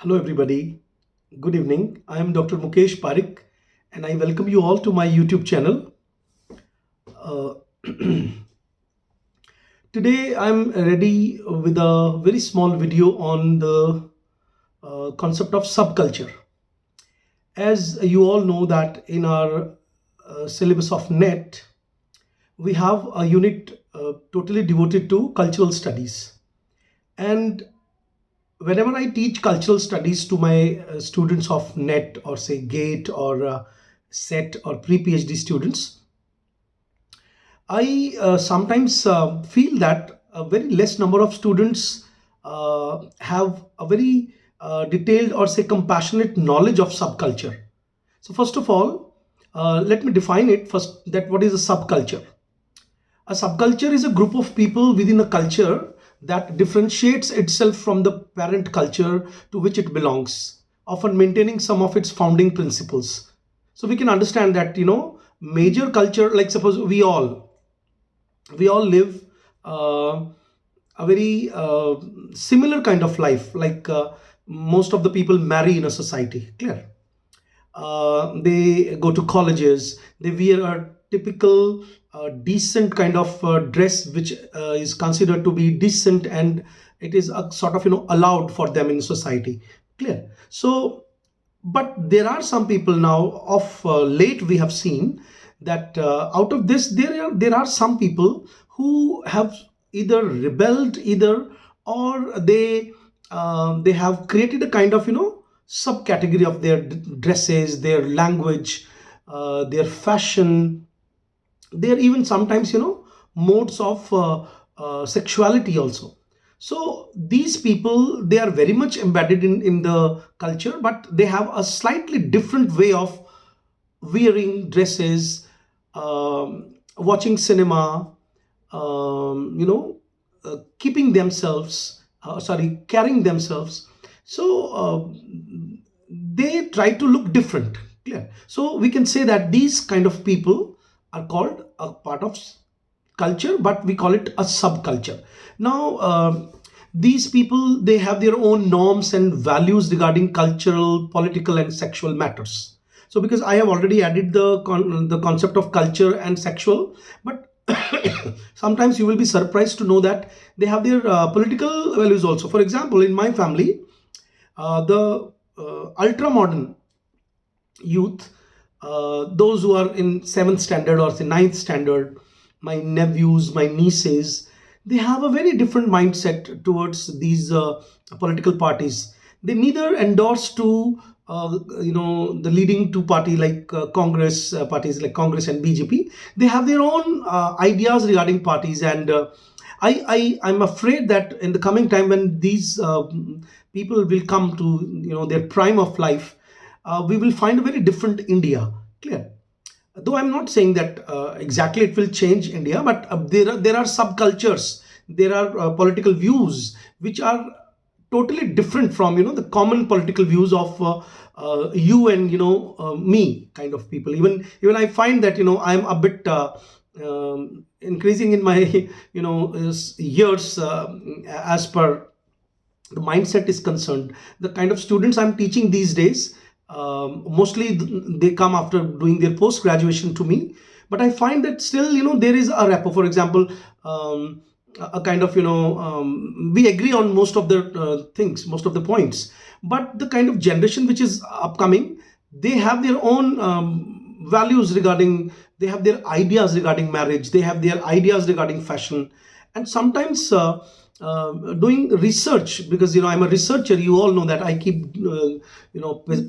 Hello, everybody. Good evening. I am Dr. Mukesh Pareek, and I welcome you all to my YouTube channel. Uh, Today, I'm ready with a very small video on the concept of subculture. As you all know, that in our syllabus of NET, we have a unit totally devoted to cultural studies. And whenever I teach cultural studies to my students of NET or say GATE or SET or pre-PhD students, I sometimes feel that a very less number of students have a very detailed or say compassionate knowledge of subculture. So first of all, let me define it first, that what is a subculture. A subculture is a group of people within a culture that differentiates itself from the parent culture to which it belongs, often maintaining some of its founding principles. So we can understand that, major culture, like suppose we all live uh, a very similar kind of life, like most of the people marry in a society, clear. They go to colleges, they wear a typical decent kind of dress which is considered to be decent, and it is a sort of allowed for them in society, clear. So but there are some people now of late we have seen that out of this there are some people who have either rebelled either, or they have created a kind of subcategory of their dresses, their language, their fashion, their even sometimes modes of sexuality also. So these people, they are very much embedded in the culture, but they have a slightly different way of wearing dresses, watching cinema, keeping themselves, carrying themselves. So they try to look different, clear. So we can say that these kind of people are called a part of culture, but we call it a subculture. Now these people, they have their own norms and values regarding cultural, political and sexual matters. So because I have already added the concept of culture and sexual, but sometimes you will be surprised to know that they have their political values also. For example, in my family, the ultra modern youth, those who are in seventh standard or say ninth standard, my nephews, my nieces, they have a very different mindset towards these political parties. They neither endorse to the leading two party like Congress, parties like Congress and BJP. They have their own ideas regarding parties, and I'm afraid that in the coming time when these people will come to their prime of life, we will find a very different India, clear. Though I'm not saying that exactly it will change India, but there are subcultures, there are political views which are totally different from the common political views of you and me kind of people. Even I find that I'm a bit increasing in my years, as per the mindset is concerned. The kind of students I'm teaching these days, mostly they come after doing their post graduation to me, but I find that still there is a rapport. For example, a kind of we agree on most of the things, most of the points, but the kind of generation which is upcoming, they have their own values regarding, they have their ideas regarding marriage, they have their ideas regarding fashion. And sometimes doing research, because I'm a researcher, you all know that I keep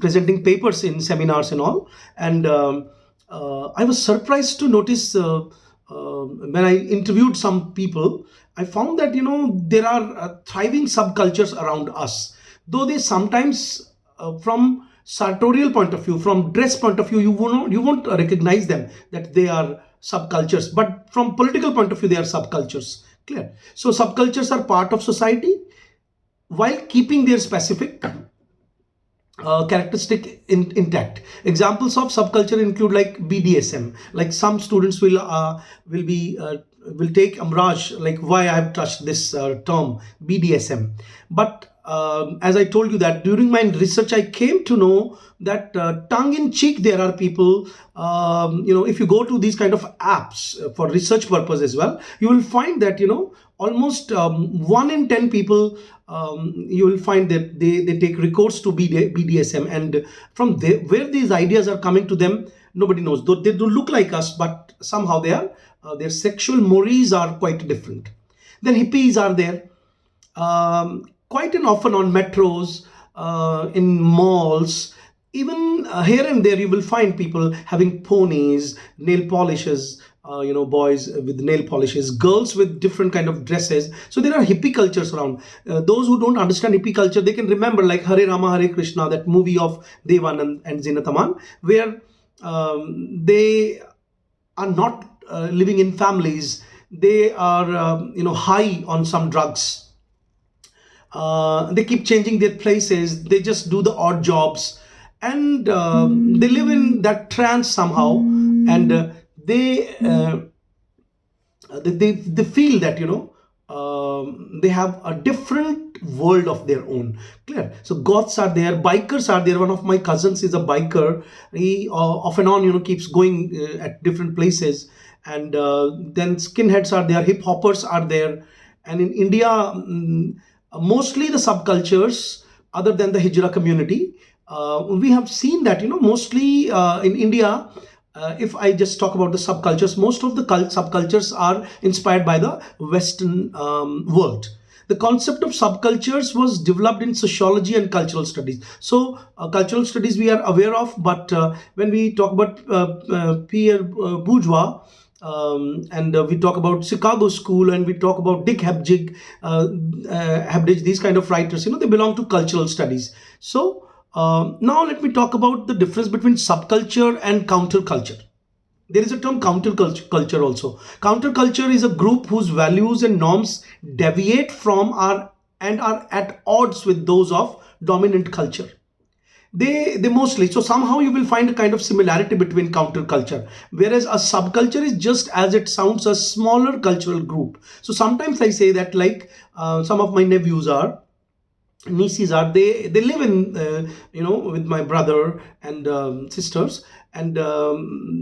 presenting papers in seminars and all. And I was surprised to notice, when I interviewed some people, I found that there are thriving subcultures around us, though they sometimes, from sartorial point of view, from dress point of view, you won't recognize them that they are subcultures, but from political point of view they are subcultures, clear. So subcultures are part of society while keeping their specific characteristic intact. Examples of subculture include like BDSM. Like some students will take umbrage, like why I've touched this term BDSM, but as I told you that during my research, I came to know that tongue in cheek, there are people, if you go to these kind of apps for research purpose as well, you will find that, almost 1 in 10 people, you will find that they take recourse to BDSM. And from there, where these ideas are coming to them, nobody knows. Though they do look like us, but somehow their sexual mores are quite different. Then hippies are there, quite and often on metros, in malls, even here and there you will find people having ponies, nail polishes, boys with nail polishes, girls with different kind of dresses. So there are hippie cultures around. Those who don't understand hippie culture, they can remember like Hare Rama Hare Krishna, that movie of Devanand and Zinataman, where they are not living in families. They are high on some drugs. They keep changing their places. They just do the odd jobs, and they live in that trance somehow. And they feel that they have a different world of their own. Clear. So goths are there, bikers are there. One of my cousins is a biker. He off and on keeps going at different places. And then skinheads are there, hip hoppers are there. And in India, mostly the subcultures, other than the hijra community, we have seen that mostly in India, if I just talk about the subcultures, most of the subcultures are inspired by the Western world. The concept of subcultures was developed in sociology and cultural studies. So cultural studies we are aware of, but when we talk about Pierre Bourgeois, and we talk about Chicago School, and we talk about Dick Hebdige, these kind of writers, they belong to cultural studies. So now let me talk about the difference between subculture and counterculture. There is a term counterculture also. Counterculture is a group whose values and norms deviate from and are at odds with those of dominant culture. They mostly, so somehow you will find a kind of similarity between counterculture, whereas a subculture is, just as it sounds, a smaller cultural group. So sometimes I say that, like some of my nieces are, they live in with my brother and sisters, and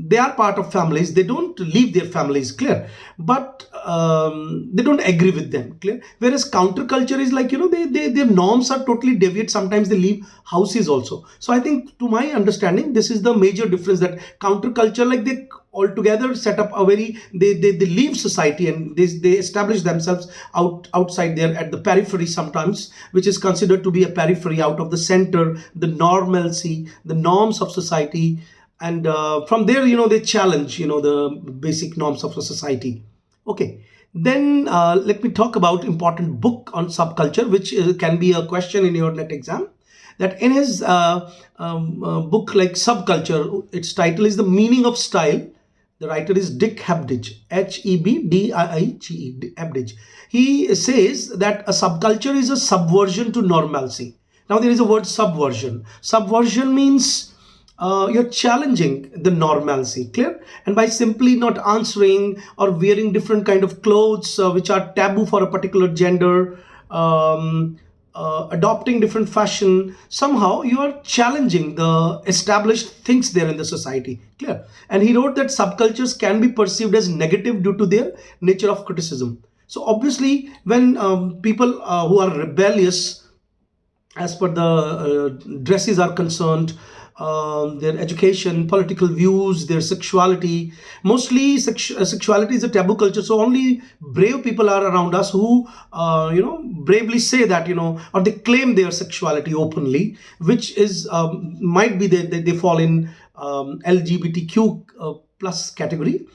they are part of families. They don't leave their families, clear, but they don't agree with them, clear. Whereas counterculture is like, their norms are totally deviate. Sometimes they leave houses also. So I think, to my understanding, this is the major difference, that counterculture, like, they altogether set up a very, they leave society, and they establish themselves outside there at the periphery sometimes, which is considered to be a periphery, out of the center, the normalcy, the norms of society. And from there, they challenge, the basic norms of a society. Okay. Then let me talk about important book on subculture, which can be a question in your net exam. That in his book, like Subculture, its title is The Meaning of Style. The writer is Dick Hebdige, Hebdige, Hebdige. He says that a subculture is a subversion to normalcy. Now there is a word subversion. Subversion means you're challenging the normalcy, clear? And by simply not answering or wearing different kind of clothes which are taboo for a particular gender, adopting different fashion, somehow you are challenging the established things there in the society, clear? And he wrote that subcultures can be perceived as negative due to their nature of criticism. So obviously, when people who are rebellious, as per the dresses are concerned, their education, political views, their sexuality. Mostly sexuality is a taboo culture. So only brave people are around us who, bravely say that, or they claim their sexuality openly, which is, might be they fall in LGBTQ plus category.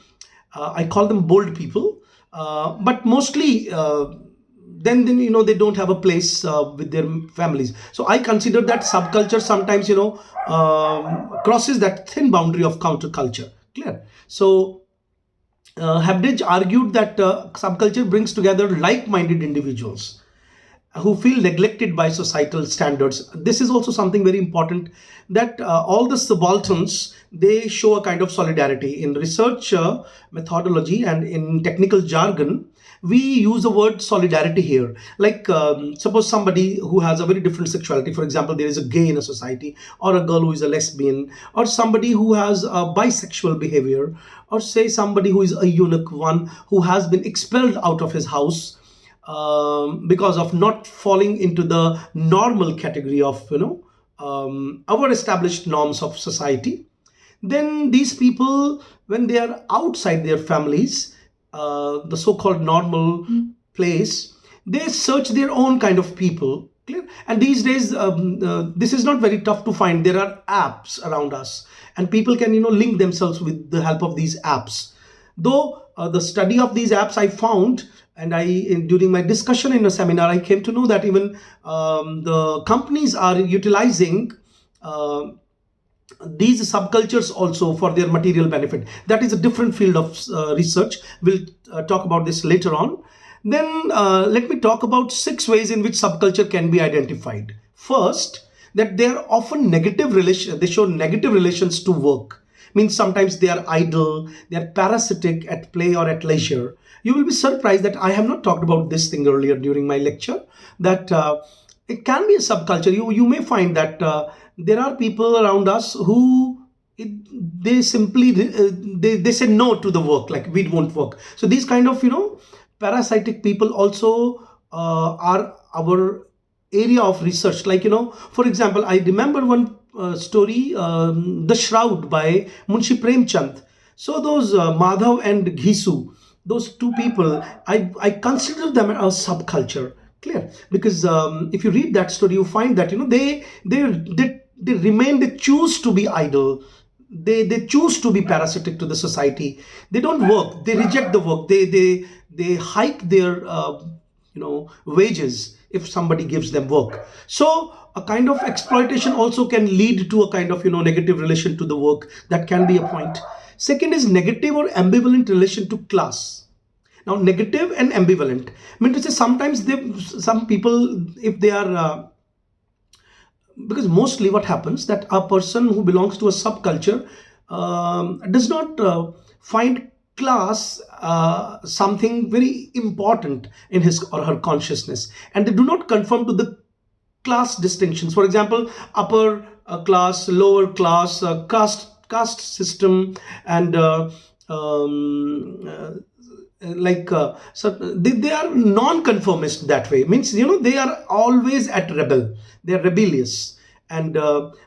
I call them bold people. But mostly, then they don't have a place with their families. So I consider that subculture sometimes crosses that thin boundary of counterculture, clear? So Hebdige argued that subculture brings together like-minded individuals who feel neglected by societal standards. This is also something very important, that all the subalterns, they show a kind of solidarity in research methodology and in technical jargon. we use the word solidarity here. Like, suppose somebody who has a very different sexuality, for example, there is a gay in a society, or a girl who is a lesbian, or somebody who has a bisexual behavior, or say somebody who is a eunuch, one who has been expelled out of his house because of not falling into the normal category of, our established norms of society. Then these people, when they are outside their families, the so-called normal place, they search their own kind of people. Clear? And these days, this is not very tough to find. There are apps around us, and people can, link themselves with the help of these apps. Though the study of these apps, I found, and during my discussion in a seminar, I came to know that even the companies are utilizing uh, these subcultures also for their material benefit. That is a different field of research. We'll talk about this later on. Then let me talk about 6 ways in which subculture can be identified. First, that they are often negative relation. They show negative relations to work. Means sometimes they are idle, they are parasitic at play or at leisure. You will be surprised that I have not talked about this thing earlier during my lecture. That it can be a subculture. You may find that there are people around us who it, they simply they say no to the work, like we won't work. So these kind of parasitic people also are our area of research. Like, for example, I remember one story, The Shroud by Munshi Premchand. So those Madhav and Ghisu, those two people, I consider them a subculture. Clear? Because if you read that story, you find that they remain, they choose to be idle, they choose to be parasitic to the society. They don't work, they reject the work, they hike their wages if somebody gives them work. So a kind of exploitation also can lead to a kind of negative relation to the work. That can be a point. Second is negative or ambivalent relation to class. Now, negative and ambivalent mean to say, sometimes some people, if they are because mostly what happens, that a person who belongs to a subculture does not find class something very important in his or her consciousness, and they do not conform to the class distinctions. For example, upper class, lower class, caste system, and so they are non-conformist that way. Means, they are always at rebel, they are rebellious. And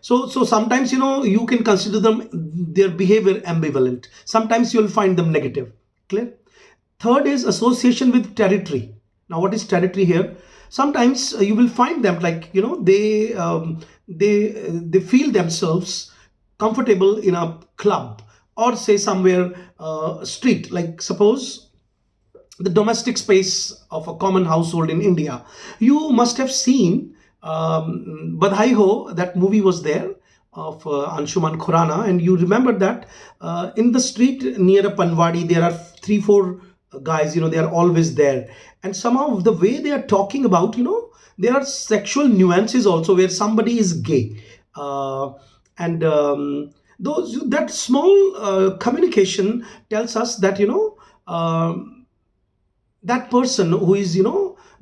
so sometimes, you can consider them, their behavior ambivalent. Sometimes you'll find them negative. Clear? Third is association with territory. Now, what is territory here? Sometimes you will find them, like, they feel themselves comfortable in a club, or say somewhere street. Like, suppose the domestic space of a common household in India. You must have seen Badhai Ho, that movie was there of Anshuman Khurana, and you remember that in the street near a Panwadi, there are 3 4 guys, they are always there. And somehow the way they are talking about, there are sexual nuances also, where somebody is gay. And those that small communication tells us that, that person who is,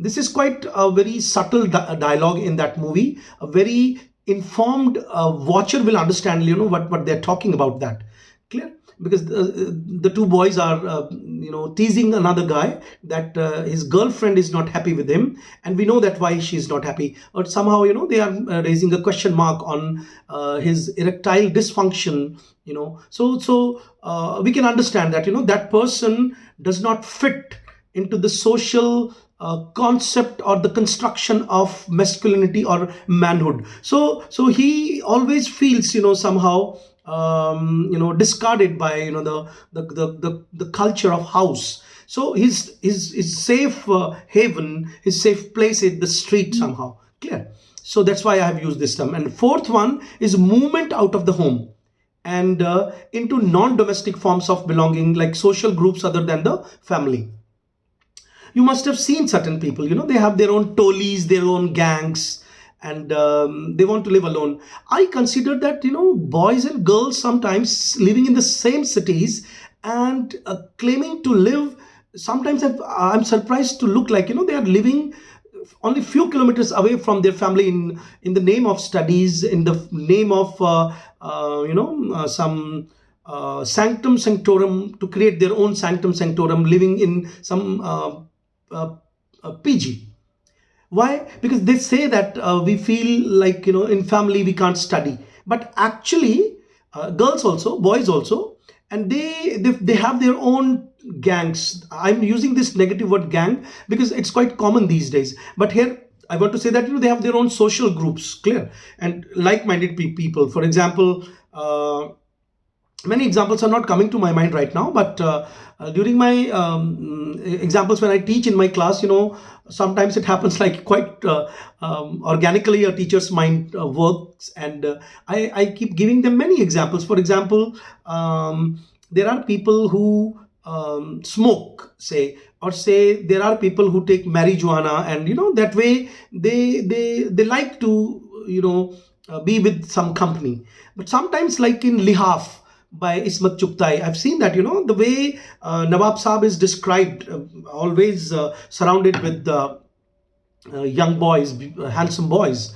this is quite a very subtle dialogue in that movie. A very informed watcher will understand, what they're talking about. That clear? Because the 2 boys are teasing another guy, that his girlfriend is not happy with him, and we know that why she's not happy. Or somehow, they are raising a question mark on his erectile dysfunction. So we can understand that, that person does not fit into the social concept or the construction of masculinity or manhood. So he always feels, somehow discarded by, the culture of house. So his safe haven, his safe place is the street somehow. Clear? So that's why I have used this term. And fourth one is movement out of the home and into non-domestic forms of belonging, like social groups other than the family. You must have seen certain people, they have their own tolis, their own gangs, and they want to live alone. I consider that, boys and girls sometimes living in the same cities and claiming to live Sometimes I'm surprised to look like, they are living only few kilometers away from their family, in the name of studies, in the name of some sanctum sanctorum, to create their own sanctum sanctorum, living in some uh, PG. Why? Because they say that we feel like, in family we can't study, but actually, girls also, boys also, and they have their own gangs. I'm using this negative word gang because it's quite common these days, but here I want to say that, they have their own social groups, clear, and like-minded people. For example, many examples are not coming to my mind right now, but during my examples, when I teach in my class, sometimes it happens like quite organically, a teacher's mind works, and I keep giving them many examples. For example, there are people who smoke, say, or say there are people who take marijuana, and that way they like to, be with some company. But sometimes, like in Lihaf by Ismat Chugtai, I've seen that, the way Nawab Saab is described, always surrounded with young boys, handsome boys.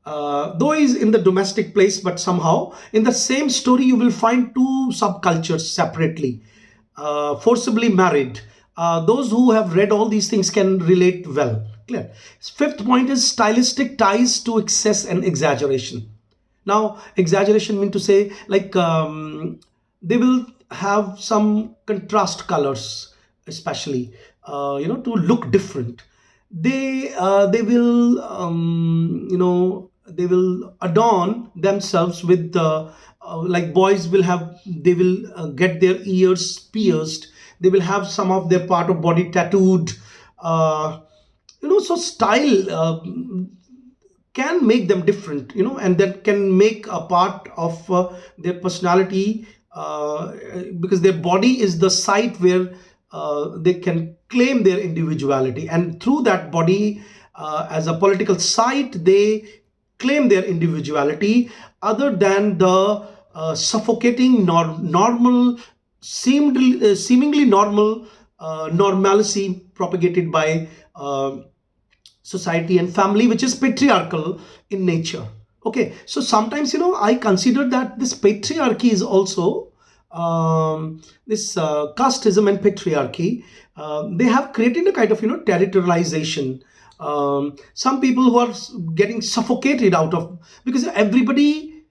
Though he's in the domestic place, but somehow in the same story you will find two subcultures separately, forcibly married. Those who have read all these things can relate well. Clear. Fifth point is stylistic ties to excess and exaggeration. Now, exaggeration mean to say, like, they will have some contrast colors, especially, to look different. They will, they will adorn themselves with the, like boys will have, they will get their ears pierced. They will have some of their part of body tattooed. Uh, so style can make them different, and that can make a part of their personality, because their body is the site where they can claim their individuality, and through that body, as a political site, they claim their individuality, other than the suffocating normal, seemingly normal normalcy propagated by society and family, which is patriarchal in nature. Okay, so sometimes, I consider that this patriarchy is also, this casteism and patriarchy, they have created a kind of, territorialization. Some people who are getting suffocated out of, because everybody,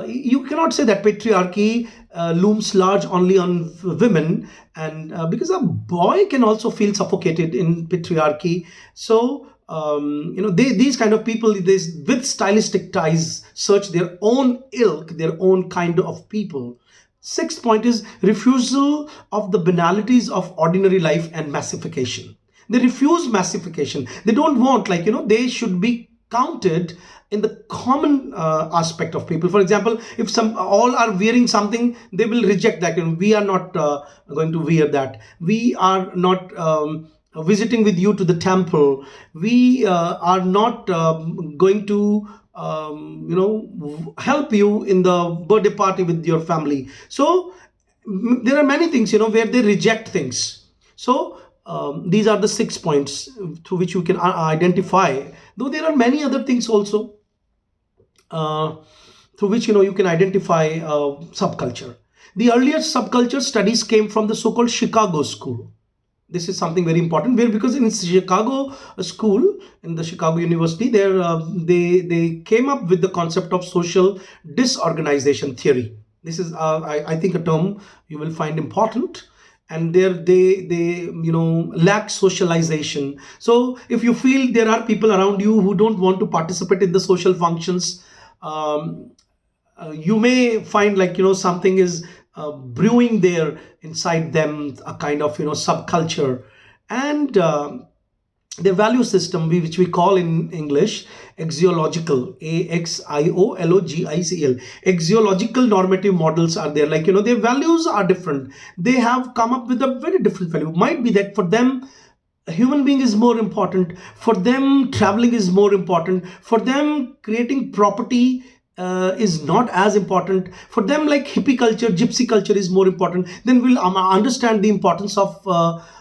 you cannot say that patriarchy looms large only on women, and because a boy can also feel suffocated in patriarchy. So these kind of people, this with stylistic ties, search their own ilk, their own kind of people. Sixth point is refusal of the banalities of ordinary life and massification. They refuse massification. They don't want, like, they should be counted in the common aspect of people. For example, if some all are wearing something, they will reject that. We are not going to wear that. We are not visiting with you to the temple. We are not going to help you in the birthday party with your family. So there are many things, where they reject things. So these are the 6 points through which you can identify, though there are many other things also, uh, through which, you can identify subculture. The earlier subculture studies came from the so-called Chicago school. This is something very important, where, because in Chicago school, in the Chicago University, there they came up with the concept of social disorganization theory. This is, I think, a term you will find important. And there they lack socialization. So if you feel there are people around you who don't want to participate in the social functions, um, you may find, like, something is brewing there inside them, a kind of, subculture. And the value system, which we call in English axiological, AXIOLOGICL, axiological normative models are there. Like, their values are different. They have come up with a very different value. Might be that for them, a human being is more important. For them, traveling is more important. For them, creating property is not as important for them. Like hippie culture, gypsy culture is more important. Then we'll understand the importance of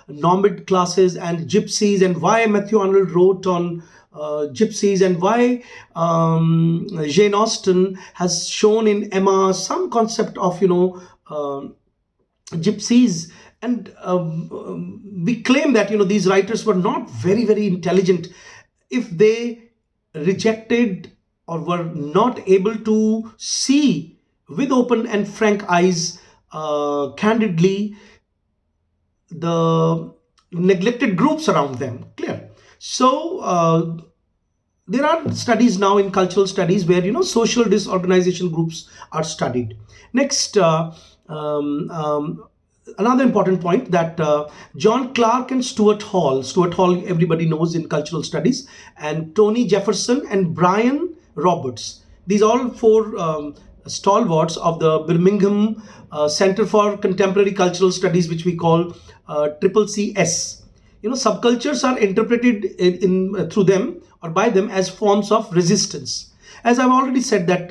nomad classes and gypsies, and why Matthew Arnold wrote on gypsies, and why Jane Austen has shown in Emma some concept of gypsies. And we claim that these writers were not very very intelligent if they rejected or were not able to see with open and frank eyes, candidly, the neglected groups around them. Clear? So there are studies now in cultural studies where social disorganization groups are studied. Next, another important point, that John Clark and Stuart Hall everybody knows in cultural studies, and Tony Jefferson and Brian Roberts, these all four stalwarts of the Birmingham Center for Contemporary Cultural Studies, which we call triple CS. Subcultures are interpreted through them or by them as forms of resistance. As I've already said, that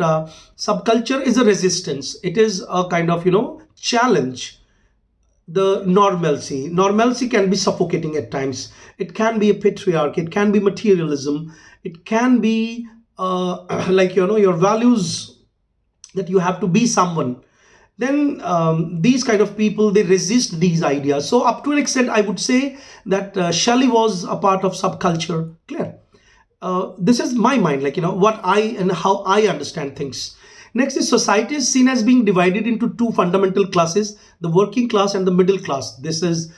subculture is a resistance. It is a kind of challenge the normalcy can be suffocating at times. It can be a patriarch, it can be materialism, it can be like your values, that you have to be someone. Then these kind of people, they resist these ideas. So up to an extent, I would say that Shelley was a part of subculture. Clear? This is my mind, like what I and how I understand things. Next is, society is seen as being divided into two fundamental classes: the working class and the middle class. This is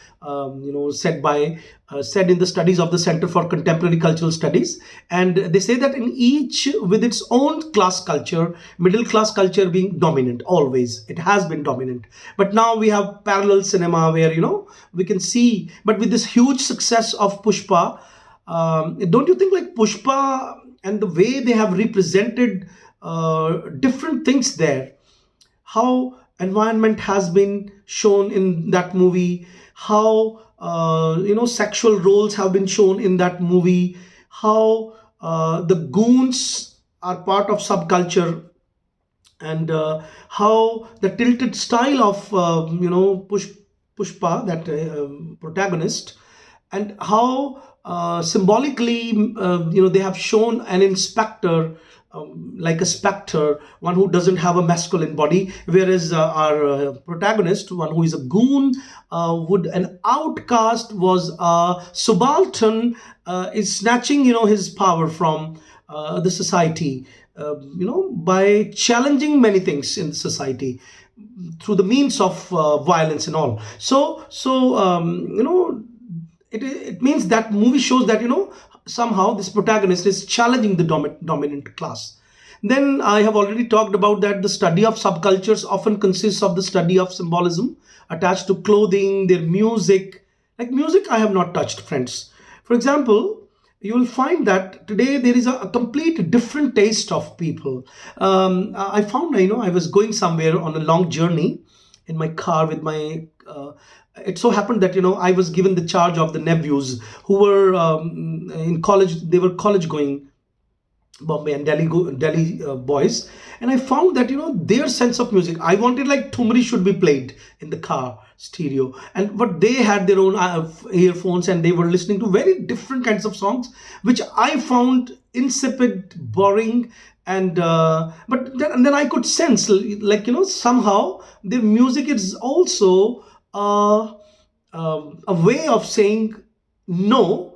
said in the studies of the Center for Contemporary Cultural Studies, and they say that in each with its own class culture, middle class culture being dominant. Always it has been dominant, but now we have parallel cinema where we can see. But with this huge success of Pushpa, don't you think, like, Pushpa and the way they have represented different things there, how environment has been shown in that movie, how sexual roles have been shown in that movie, how the goons are part of subculture, and how the tilted style of Pushpa, that protagonist, and how symbolically they have shown an inspector, like a specter, one who doesn't have a masculine body, whereas our protagonist, one who is a goon, would an outcast, was a subaltern, is snatching his power from the society, by challenging many things in the society through the means of violence and all. It means that movie shows that somehow this protagonist is challenging the dominant class. Then I have already talked about that the study of subcultures often consists of the study of symbolism attached to clothing, their music. Like music, I have not touched, friends. For example, you will find that today there is a complete different taste of people. I found, I was going somewhere on a long journey in my car with my it so happened that I was given the charge of the nephews who were in college. They were college going, Bombay and Delhi boys, and I found that their sense of music. I wanted like Thumri should be played in the car stereo, but they had their own earphones, and they were listening to very different kinds of songs, which I found insipid, boring, and then I could sense, like somehow their music is also a way of saying no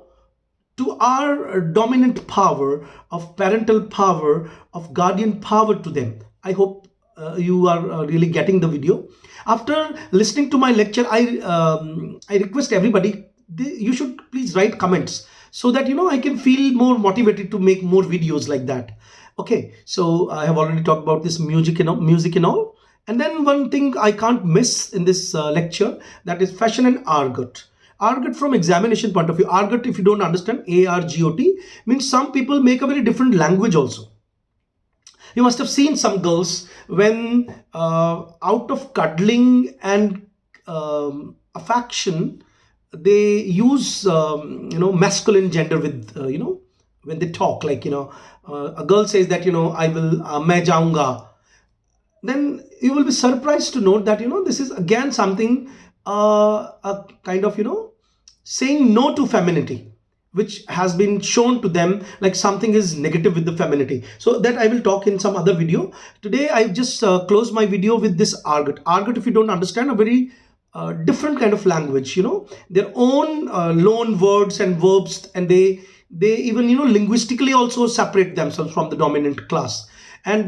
to our dominant power of parental power, of guardian power to them. I hope you are really getting the video. After listening to my lecture, I request everybody, you should please write comments so that I can feel more motivated to make more videos like that. Okay, so I have already talked about this music and all. And then one thing I can't miss in this lecture, that is fashion and argot. Argot from examination point of view. Argot, if you don't understand, ARGOT, means some people make a very different language also. You must have seen some girls when out of cuddling and affection, they use masculine gender with when they talk, like, a girl says that, I will, main jaunga, then you will be surprised to note that, this is again something, a kind of, saying no to femininity, which has been shown to them like something is negative with the femininity. So that I will talk in some other video. Today I just close my video with this argot. Argot, if you don't understand, a very different kind of language, their own loan words and verbs, and they even, linguistically also separate themselves from the dominant class. And